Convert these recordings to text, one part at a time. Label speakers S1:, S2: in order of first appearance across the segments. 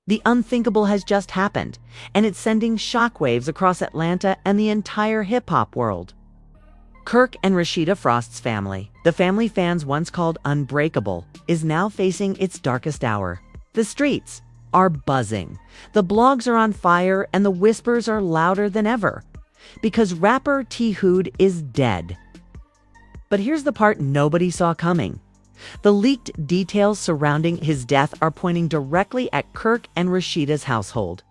S1: The unthinkable has just happened, and it's sending shockwaves across Atlanta and the entire hip-hop world. Kirk and Rasheeda Frost's family, the family fans once called unbreakable, is now facing its darkest hour. The streets are buzzing, the blogs are on fire, and the whispers are louder than ever. Because rapper T. Hood is dead. But here's the part nobody saw coming. The leaked details surrounding his death are pointing directly at Kirk and Rasheeda's household.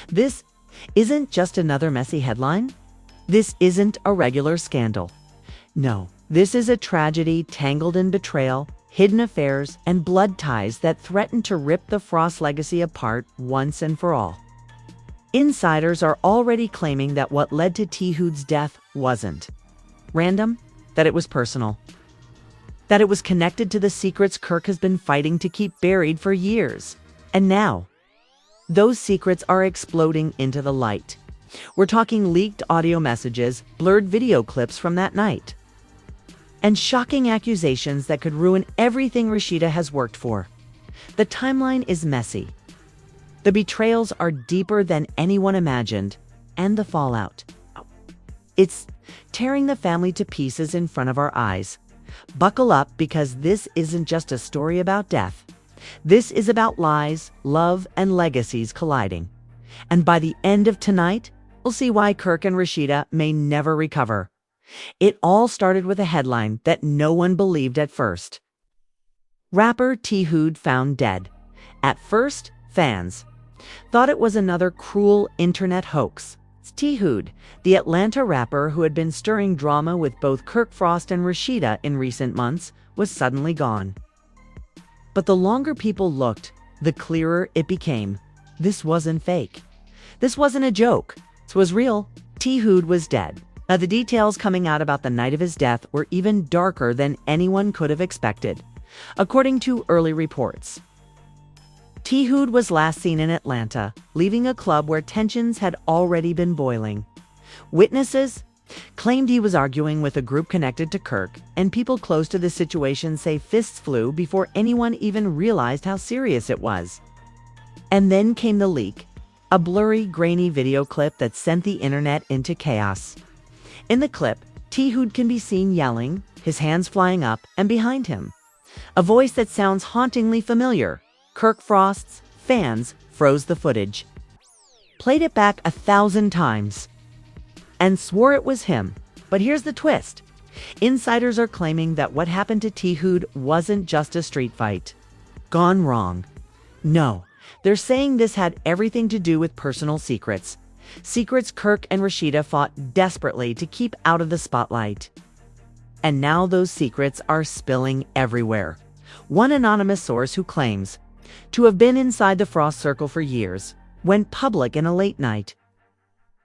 S1: This isn't just another messy headline. This isn't a regular scandal. No, this is a tragedy tangled in betrayal, hidden affairs, and blood ties that threaten to rip the Frost legacy apart once and for all. Insiders are already claiming that what led to T. Hood's death wasn't random, that it was personal, that it was connected to the secrets Kirk has been fighting to keep buried for years. And now, those secrets are exploding into the light. We're talking leaked audio messages, blurred video clips from that night, and shocking accusations that could ruin everything Rasheeda has worked for. The timeline is messy. The betrayals are deeper than anyone imagined, and the fallout. It's tearing the family to pieces in front of our eyes. Buckle up, because this isn't just a story about death. This is about lies, love, and legacies colliding. And by the end of tonight, we'll see why Kirk and Rasheeda may never recover. It all started with a headline that no one believed at first. Rapper T. Hood found dead. At first, fans thought it was another cruel internet hoax. T. Hood, the Atlanta rapper who had been stirring drama with both Kirk Frost and Rasheeda in recent months, was suddenly gone. But the longer people looked, the clearer it became. This wasn't fake. This wasn't a joke. This was real. T. Hood was dead. Now, the details coming out about the night of his death were even darker than anyone could have expected. According to early reports, T. Hood was last seen in Atlanta, leaving a club where tensions had already been boiling. Witnesses claimed he was arguing with a group connected to Kirk, and people close to the situation say fists flew before anyone even realized how serious it was. And then came the leak, a blurry, grainy video clip that sent the internet into chaos. In the clip, T. Hood can be seen yelling, his hands flying up, and behind him, a voice that sounds hauntingly familiar. Kirk Frost's fans froze the footage, played it back 1,000 times, and swore it was him. But here's the twist. Insiders are claiming that what happened to T. Hood wasn't just a street fight gone wrong. No, they're saying this had everything to do with personal secrets. Secrets Kirk and Rasheeda fought desperately to keep out of the spotlight. And now those secrets are spilling everywhere. One anonymous source who claims to have been inside the Frost circle for years went public in a late night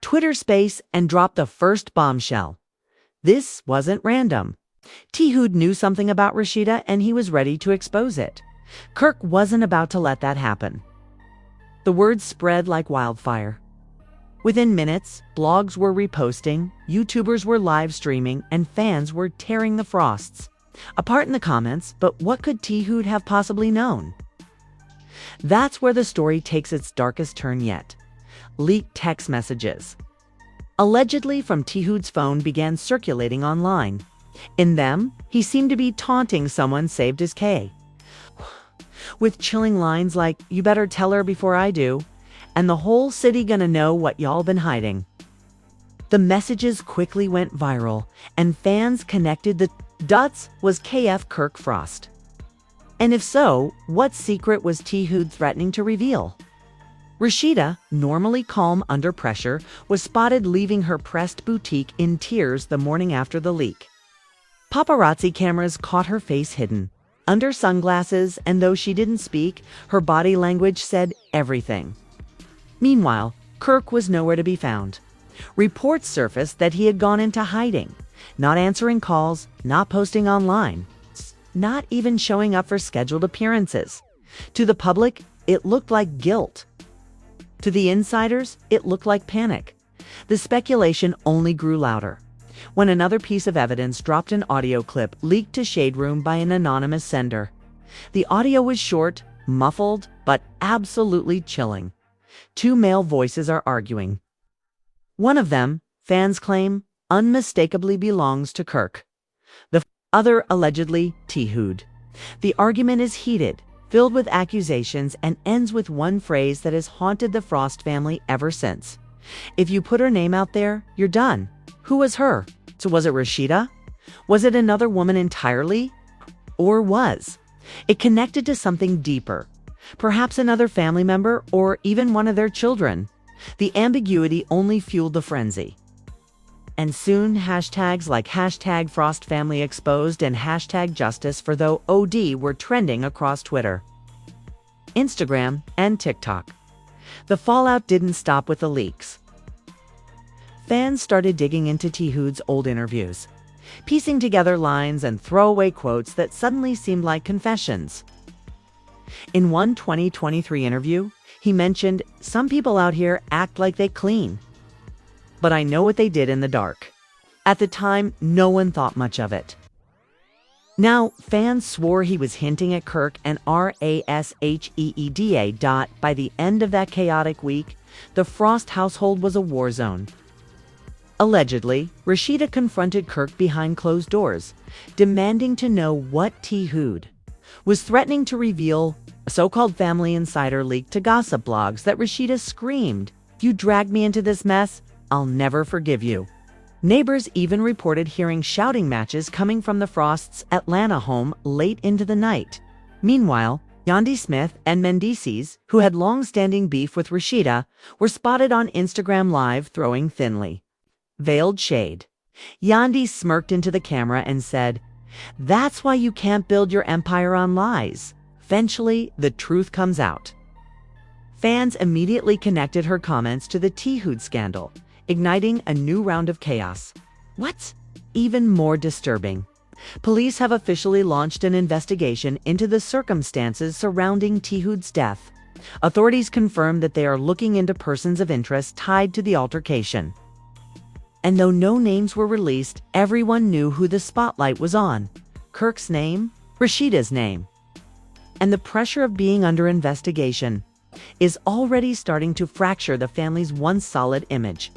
S1: Twitter space and dropped the first bombshell. This wasn't random. T. Hood knew something about Rasheeda, and he was ready to expose it. Kirk wasn't about to let that happen. The word spread like wildfire. Within minutes, blogs were reposting, YouTubers were live streaming, and fans were tearing the Frosts apart in the comments. But what could T. Hood have possibly known? That's where the story takes its darkest turn yet. Leaked text messages, allegedly from T. Hood's phone, began circulating online. In them, he seemed to be taunting someone saved his K, with chilling lines like, "You better tell her before I do," and "The whole city gonna know what y'all been hiding." The messages quickly went viral, and fans connected the dots. Was KF Kirk Frost? And if so, what secret was T. Hood threatening to reveal? Rasheeda, normally calm under pressure, was spotted leaving her pressed boutique in tears the morning after the leak. Paparazzi cameras caught her face hidden under sunglasses, and though she didn't speak, her body language said everything. Meanwhile, Kirk was nowhere to be found. Reports surfaced that he had gone into hiding, not answering calls, not posting online, not even showing up for scheduled appearances. To the public, it looked like guilt. To the insiders, it looked like panic. The speculation only grew louder when another piece of evidence dropped, an audio clip leaked to Shade Room by an anonymous sender. The audio was short, muffled, but absolutely chilling. Two male voices are arguing. One of them, fans claim, unmistakably belongs to Kirk. The other allegedly T-hooed. The argument is heated, filled with accusations, and ends with one phrase that has haunted the Frost family ever since. If you put her name out there, you're done. Who was her? So was it Rasheeda? Was it another woman entirely? Or was it connected to something deeper? Perhaps another family member or even one of their children? The ambiguity only fueled the frenzy. And soon hashtags like hashtag Frost Family Exposed and hashtag Justice for the OD were trending across Twitter, Instagram, and TikTok. The fallout didn't stop with the leaks. Fans started digging into T-Hood's old interviews, piecing together lines and throwaway quotes that suddenly seemed like confessions. In one 2023 interview, he mentioned, "Some people out here act like they clean, but I know what they did in the dark." At the time, no one thought much of it. Now, fans swore he was hinting at Kirk and Rasheeda. By the end of that chaotic week, the Frost household was a war zone. Allegedly, Rasheeda confronted Kirk behind closed doors, demanding to know what T-hooed, was threatening to reveal. A so-called family insider leaked to gossip blogs that Rasheeda screamed, "If you drag me into this mess, I'll never forgive you." Neighbors even reported hearing shouting matches coming from the Frost's Atlanta home late into the night. Meanwhile, Yandy Smith and Mendices, who had long-standing beef with Rasheeda, were spotted on Instagram Live throwing thinly veiled shade. Yandy smirked into the camera and said, "That's why you can't build your empire on lies." Eventually, the truth comes out. Fans immediately connected her comments to the T-Hood scandal, igniting a new round of chaos. What's even more disturbing? Police have officially launched an investigation into the circumstances surrounding T-Hood's death. Authorities confirmed that they are looking into persons of interest tied to the altercation. And though no names were released, everyone knew who the spotlight was on. Kirk's name, Rasheeda's name. And the pressure of being under investigation is already starting to fracture the family's once solid image.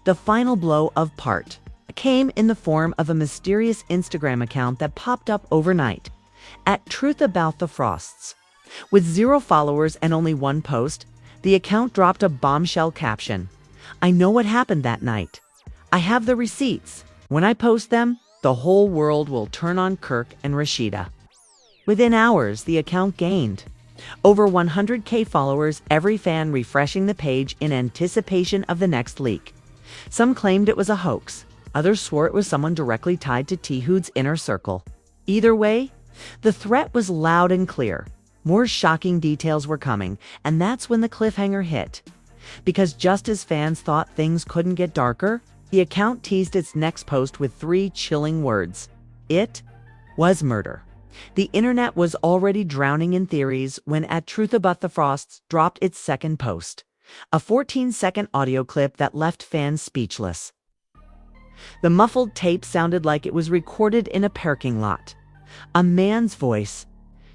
S1: The final blow of part came in the form of a mysterious Instagram account that popped up overnight, at Truth About the Frosts. With 0 followers and only 1 post, the account dropped a bombshell caption. "I know what happened that night. I have the receipts. When I post them, the whole world will turn on Kirk and Rasheeda." Within hours, the account gained over 100K followers, every fan refreshing the page in anticipation of the next leak. Some claimed it was a hoax. Others swore it was someone directly tied to T-Hood's inner circle. Either way, the threat was loud and clear. More shocking details were coming, and that's when the cliffhanger hit. Because just as fans thought things couldn't get darker, the account teased its next post with 3 chilling words. It was murder. The internet was already drowning in theories when At Truth About the Frosts dropped its second post, a 14-second audio clip that left fans speechless. The muffled tape sounded like it was recorded in a parking lot. A man's voice,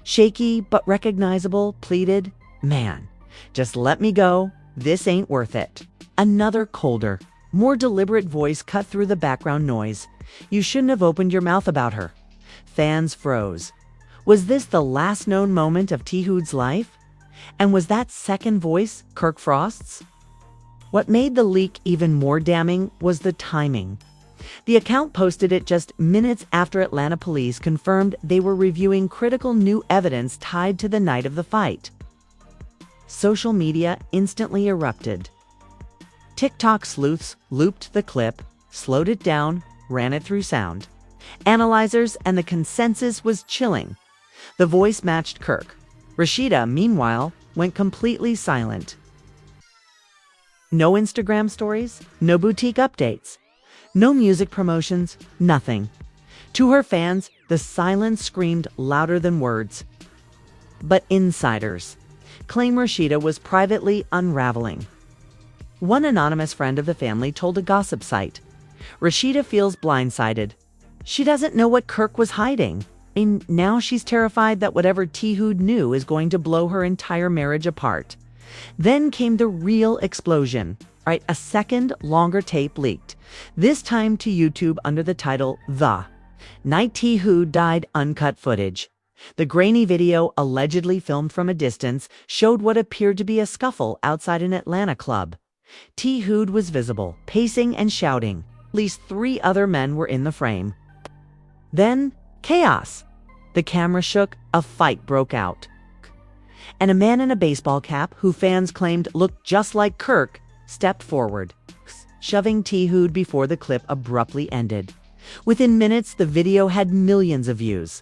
S1: shaky but recognizable, pleaded, "Man, just let me go. This ain't worth it." Another colder, more deliberate voice cut through the background noise. "You shouldn't have opened your mouth about her." Fans froze. Was this the last known moment of T-Hood's life? And was that second voice Kirk Frost's? What made the leak even more damning was the timing. The account posted it just minutes after Atlanta police confirmed they were reviewing critical new evidence tied to the night of the fight. Social media instantly erupted. TikTok sleuths looped the clip, slowed it down, ran it through sound analyzers, and the consensus was chilling. The voice matched Kirk. Rasheeda, meanwhile, went completely silent. No Instagram stories, no boutique updates, no music promotions, nothing. To her fans, the silence screamed louder than words. But insiders claim Rasheeda was privately unraveling. One anonymous friend of the family told a gossip site, "Rasheeda feels blindsided. She doesn't know what Kirk was hiding." And now she's terrified that whatever T-Hood knew is going to blow her entire marriage apart. Then came the real explosion. Right, a second, longer tape leaked, this time to YouTube under the title The Night T-Hood Died Uncut Footage. The grainy video, allegedly filmed from a distance, showed what appeared to be a scuffle outside an Atlanta club. T-Hood was visible, pacing and shouting. At least 3 other men were in the frame. Then, chaos. The camera shook, a fight broke out. And a man in a baseball cap, who fans claimed looked just like Kirk, stepped forward, shoving T-Hood before the clip abruptly ended. Within minutes, the video had millions of views.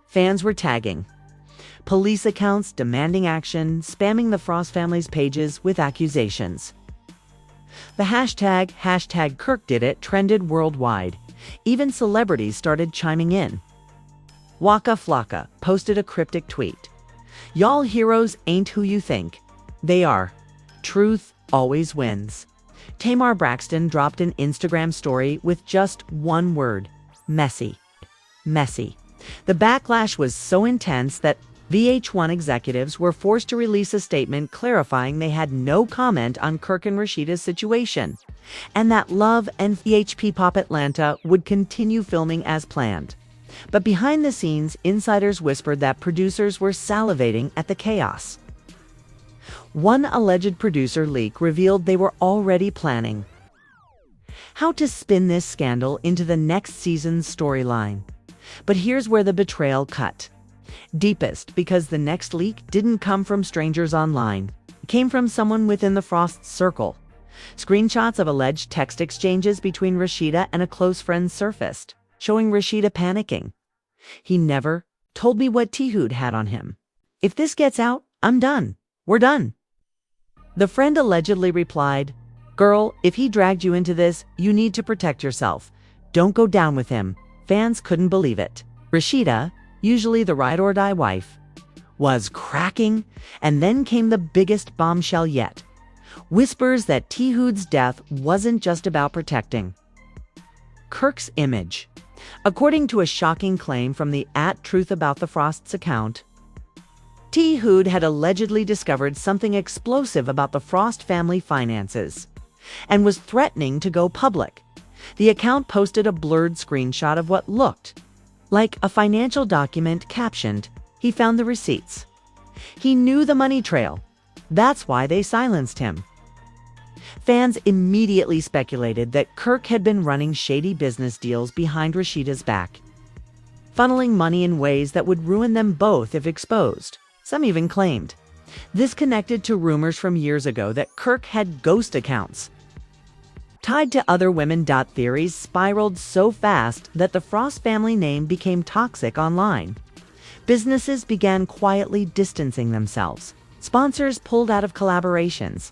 S1: Fans were tagging police accounts, demanding action, spamming the Frost family's pages with accusations. The hashtag Kirk did it trended worldwide. Even celebrities started chiming in. Waka Flocka posted a cryptic tweet. "Y'all heroes ain't who you think. They are. Truth always wins." Tamar Braxton dropped an Instagram story with just one word: messy. Messy. The backlash was so intense that VH1 executives were forced to release a statement clarifying they had no comment on Kirk and Rasheeda's situation, and that Love and VH Pop Atlanta would continue filming as planned. But behind the scenes, insiders whispered that producers were salivating at the chaos. One alleged producer leak revealed they were already planning how to spin this scandal into the next season's storyline. But here's where the betrayal cut deepest, because the next leak didn't come from strangers online. It came from someone within the Frost circle. Screenshots of alleged text exchanges between Rasheeda and a close friend surfaced, showing Rasheeda panicking. "He never told me what T-Hood had on him. If this gets out, I'm done. We're done." The friend allegedly replied, "Girl, if he dragged you into this, you need to protect yourself. Don't go down with him." Fans couldn't believe it. Rasheeda, usually the ride-or-die wife, was cracking, and then came the biggest bombshell yet. Whispers that T-Hood's death wasn't just about protecting Kirk's image. According to a shocking claim from the @TruthAboutTheFrosts account, T-Hood had allegedly discovered something explosive about the Frost family finances and was threatening to go public. The account posted a blurred screenshot of what looked like a financial document captioned, "He found the receipts." He knew the money trail. That's why they silenced him. Fans immediately speculated that Kirk had been running shady business deals behind Rasheeda's back, funneling money in ways that would ruin them both if exposed. Some even claimed this connected to rumors from years ago that Kirk had ghost accounts tied to other women. Theories spiraled so fast that the Frost family name became toxic online. Businesses began quietly distancing themselves. Sponsors pulled out of collaborations.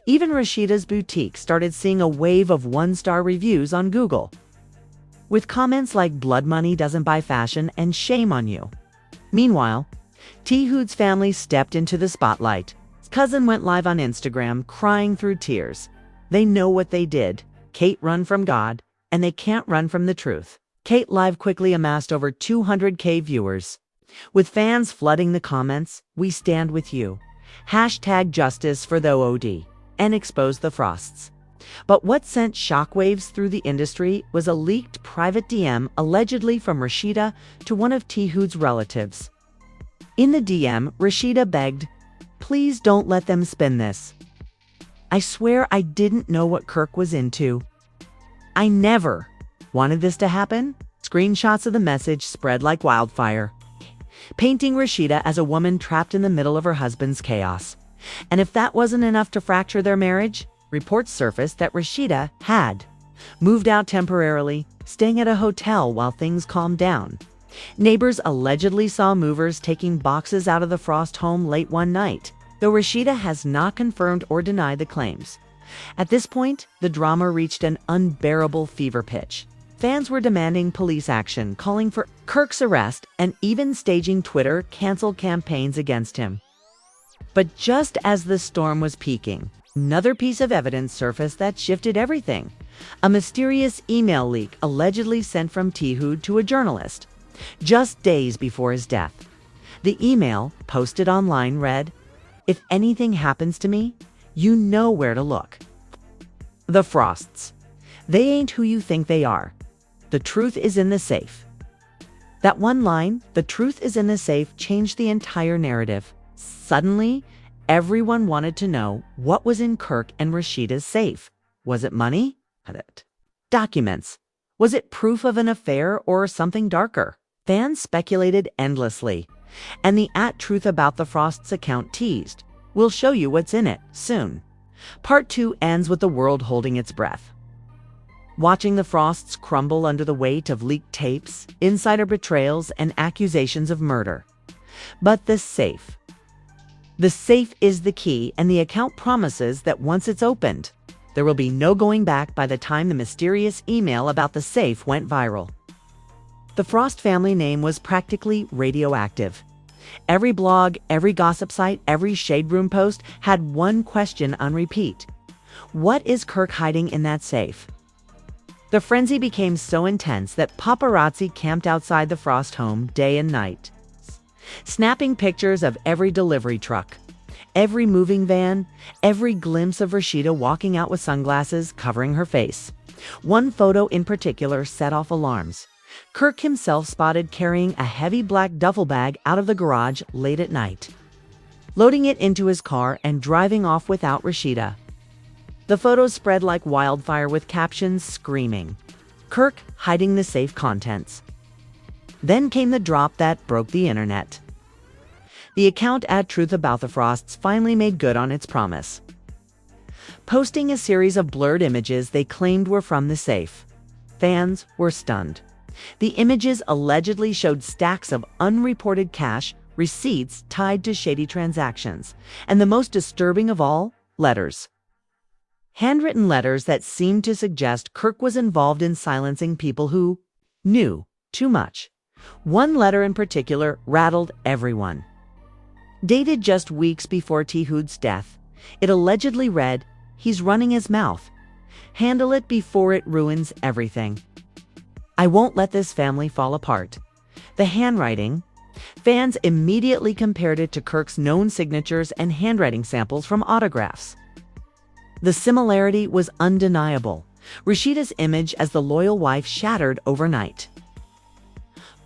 S1: Even Rasheeda's boutique started seeing a wave of 1-star reviews on Google, with comments like "blood money doesn't buy fashion" and "shame on you." Meanwhile, T-Hood's family stepped into the spotlight. His cousin went live on Instagram, crying through tears. They know what they did. Kate run from God, and they can't run from the truth. Kate Live quickly amassed over 200K viewers, with fans flooding the comments, "We stand with you. #justice for the OD," and expose the Frosts. But what sent shockwaves through the industry was a leaked private DM allegedly from Rasheeda to one of T-Hood's relatives. In the DM, Rasheeda begged, "Please don't let them spin this. I swear I didn't know what Kirk was into. I never wanted this to happen." Screenshots of the message spread like wildfire, painting Rasheeda as a woman trapped in the middle of her husband's chaos. And if that wasn't enough to fracture their marriage, reports surfaced that Rasheeda had moved out temporarily, staying at a hotel while things calmed down. Neighbors allegedly saw movers taking boxes out of the Frost home late one night, though Rasheeda has not confirmed or denied the claims. At this point, the drama reached an unbearable fever pitch. Fans were demanding police action, calling for Kirk's arrest, and even staging Twitter cancel campaigns against him. But just as the storm was peaking, another piece of evidence surfaced that shifted everything. A mysterious email leak allegedly sent from T-Hood to a journalist. just days before his death. The email, posted online, read, "If anything happens to me, you know where to look." The Frosts. They ain't who you think they are. The truth is in the safe. That one line, "the truth is in the safe," changed the entire narrative. Suddenly, everyone wanted to know what was in Kirk and Rasheeda's safe. Was it money? Was it documents? Was it proof of an affair or something darker? Fans speculated endlessly, and the @TruthAboutTheFrosts account teased, "We'll show you what's in it soon." Part 2 ends with the world holding its breath, watching the Frosts crumble under the weight of leaked tapes, insider betrayals, and accusations of murder. But the safe is the key, and the account promises that once it's opened, there will be no going back by the time the mysterious email about the safe went viral. The Frost family name was practically radioactive. Every blog, every gossip site, every shade room post had one question on repeat. What is Kirk hiding in that safe? The frenzy became so intense that paparazzi camped outside the Frost home day and night, snapping pictures of every delivery truck, every moving van, every glimpse of Rasheeda walking out with sunglasses covering her face. One photo in particular set off alarms. Kirk himself spotted carrying a heavy black duffel bag out of the garage late at night, loading it into his car and driving off without Rasheeda. The photos spread like wildfire with captions screaming, "Kirk hiding the safe contents." Then came the drop that broke the internet. The account @TruthAboutTheFrosts finally made good on its promise, posting a series of blurred images they claimed were from the safe. Fans were stunned. The images allegedly showed stacks of unreported cash, receipts tied to shady transactions, and the most disturbing of all, letters. Handwritten letters that seemed to suggest Kirk was involved in silencing people who knew too much. One letter in particular rattled everyone. Dated just weeks before Tihood's death, it allegedly read, "He's running his mouth. Handle it before it ruins everything. I won't let this family fall apart." The handwriting, fans immediately compared it to Kirk's known signatures and handwriting samples from autographs. The similarity was undeniable. Rasheeda's image as the loyal wife shattered overnight.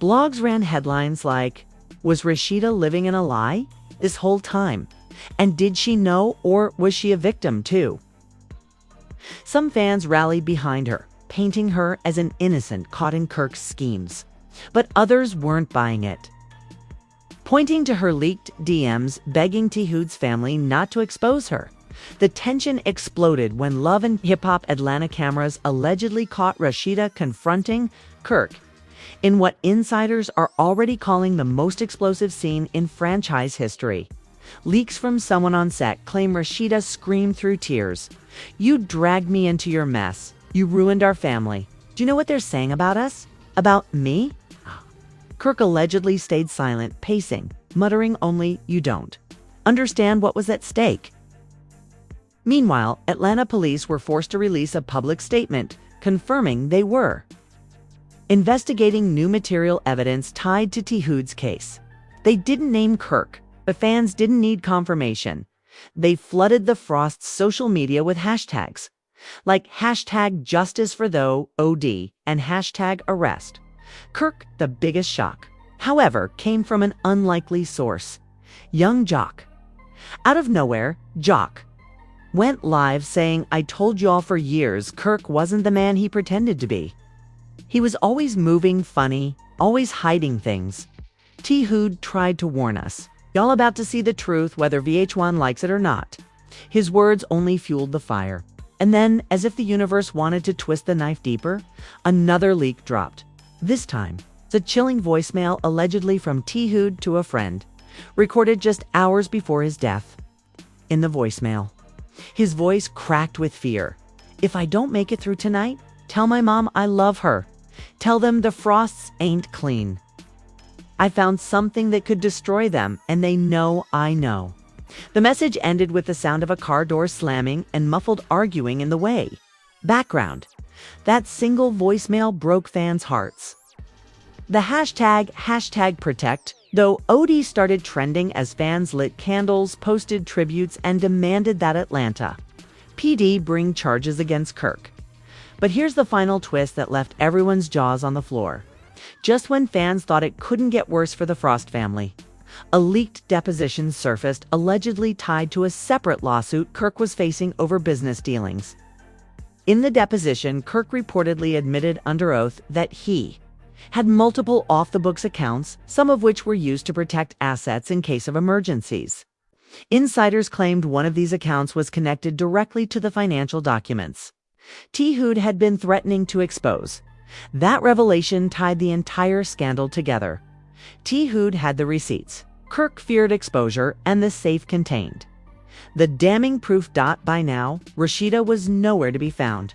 S1: Blogs ran headlines like, "Was Rasheeda living in a lie this whole time? And did she know, or was she a victim too?" Some fans rallied behind her, painting her as an innocent caught in Kirk's schemes. But others weren't buying it, pointing to her leaked DMs begging Tihood's family not to expose her. The tension exploded when Love and Hip Hop Atlanta cameras allegedly caught Rasheeda confronting Kirk in what insiders are already calling the most explosive scene in franchise history. Leaks from someone on set claim Rasheeda screamed through tears, "You dragged me into your mess. You ruined our family. Do you know what they're saying about us? About me?" Kirk allegedly stayed silent, pacing, muttering only, "You don't understand what was at stake." Meanwhile, Atlanta police were forced to release a public statement confirming they were investigating new material evidence tied to Tihood's case. They didn't name Kirk, but fans didn't need confirmation. They flooded the Frost's social media with hashtags, like #JusticeForTheOD and #arrest. Kirk, the biggest shock, however, came from an unlikely source. Young Jock. Out of nowhere, Jock went live saying, "I told y'all for years Kirk wasn't the man he pretended to be. He was always moving funny, always hiding things. Tihood tried to warn us. Y'all about to see the truth whether VH1 likes it or not." His words only fueled the fire. And then, as if the universe wanted to twist the knife deeper, another leak dropped. This time, it's a chilling voicemail allegedly from Tihood to a friend, recorded just hours before his death. In the voicemail, his voice cracked with fear. "If I don't make it through tonight, tell my mom I love her. Tell them the Frosts ain't clean. I found something that could destroy them, and they know I know." The message ended with the sound of a car door slamming and muffled arguing in the way. Background. That single voicemail broke fans' hearts. The hashtag protect, though OD started trending as fans lit candles, posted tributes, and demanded that Atlanta PD bring charges against Kirk. But here's the final twist that left everyone's jaws on the floor. Just when fans thought it couldn't get worse for the Frost family, a leaked deposition surfaced allegedly tied to a separate lawsuit Kirk was facing over business dealings. In the deposition, Kirk reportedly admitted under oath that he had multiple off-the-books accounts, some of which were used to protect assets in case of emergencies. Insiders claimed one of these accounts was connected directly to the financial documents Hood had been threatening to expose. That revelation tied the entire scandal together. Hood had the receipts, Kirk feared exposure, and the safe contained the damning proof. By now, Rasheeda was nowhere to be found.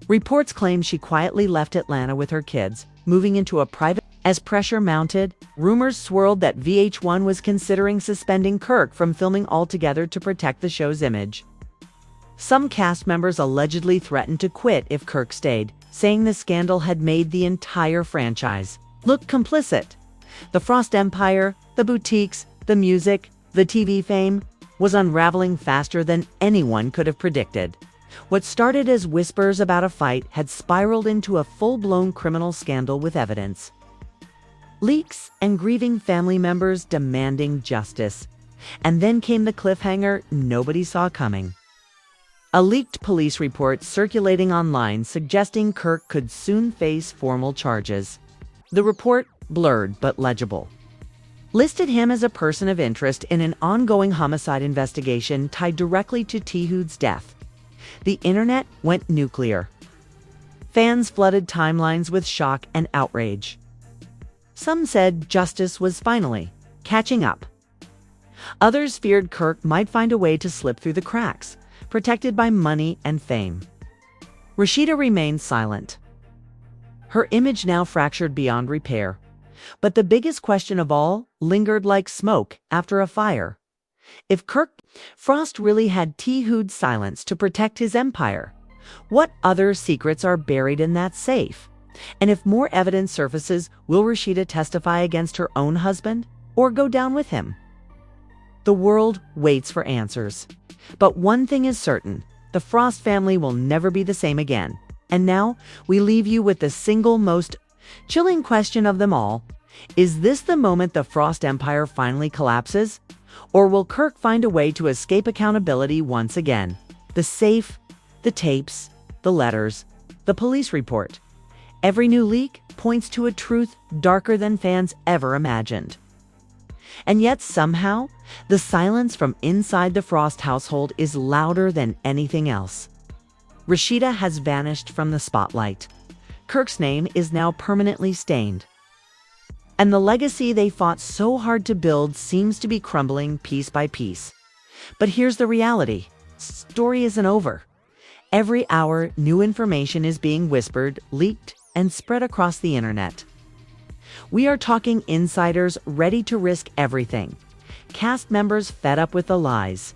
S1: Reports claimed she quietly left Atlanta with her kids, moving into a private. As pressure mounted, rumors swirled that VH1 was considering suspending Kirk from filming altogether to protect the show's image. Some cast members allegedly threatened to quit if Kirk stayed, saying the scandal had made the entire franchise look complicit. The Frost empire, the boutiques, the music, the TV fame was unraveling faster than anyone could have predicted. What started as whispers about a fight had spiraled into a full-blown criminal scandal with evidence, leaks, and grieving family members demanding justice. And then came the cliffhanger nobody saw coming. A leaked police report circulating online suggesting Kirk could soon face formal charges. The report, blurred but legible, listed him as a person of interest in an ongoing homicide investigation tied directly to Hood's death. The internet went nuclear. Fans flooded timelines with shock and outrage. Some said justice was finally catching up. Others feared Kirk might find a way to slip through the cracks, protected by money and fame. Rasheeda remained silent, her image now fractured beyond repair. But the biggest question of all lingered like smoke after a fire. If Kirk Frost really had Hood's silence to protect his empire, what other secrets are buried in that safe? And if more evidence surfaces, will Rasheeda testify against her own husband or go down with him? The world waits for answers. But one thing is certain, the Frost family will never be the same again. And now, we leave you with the single most chilling question of them all. Is this the moment the Frost empire finally collapses? Or will Kirk find a way to escape accountability once again? The safe, the tapes, the letters, the police report. Every new leak points to a truth darker than fans ever imagined. And yet somehow, the silence from inside the Frost household is louder than anything else. Rasheeda has vanished from the spotlight. Kirk's name is now permanently stained. And the legacy they fought so hard to build seems to be crumbling piece by piece. But here's the reality. Story isn't over. Every hour, new information is being whispered, leaked, and spread across the internet. We are talking insiders ready to risk everything, cast members fed up with the lies,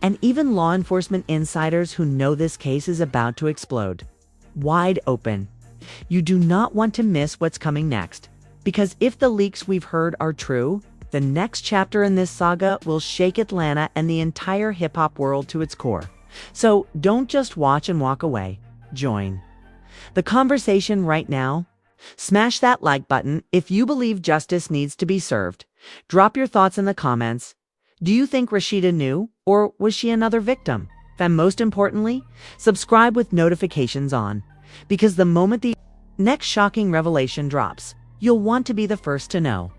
S1: and even law enforcement insiders who know this case is about to explode. Wide open. You do not want to miss what's coming next, because if the leaks we've heard are true, the next chapter in this saga will shake Atlanta and the entire hip-hop world to its core. So don't just watch and walk away. Join the conversation right now. Smash that like button if you believe justice needs to be served. Drop your thoughts in the comments. Do you think Rasheeda knew, or was she another victim? And most importantly, subscribe with notifications on, because the moment the next shocking revelation drops, you'll want to be the first to know.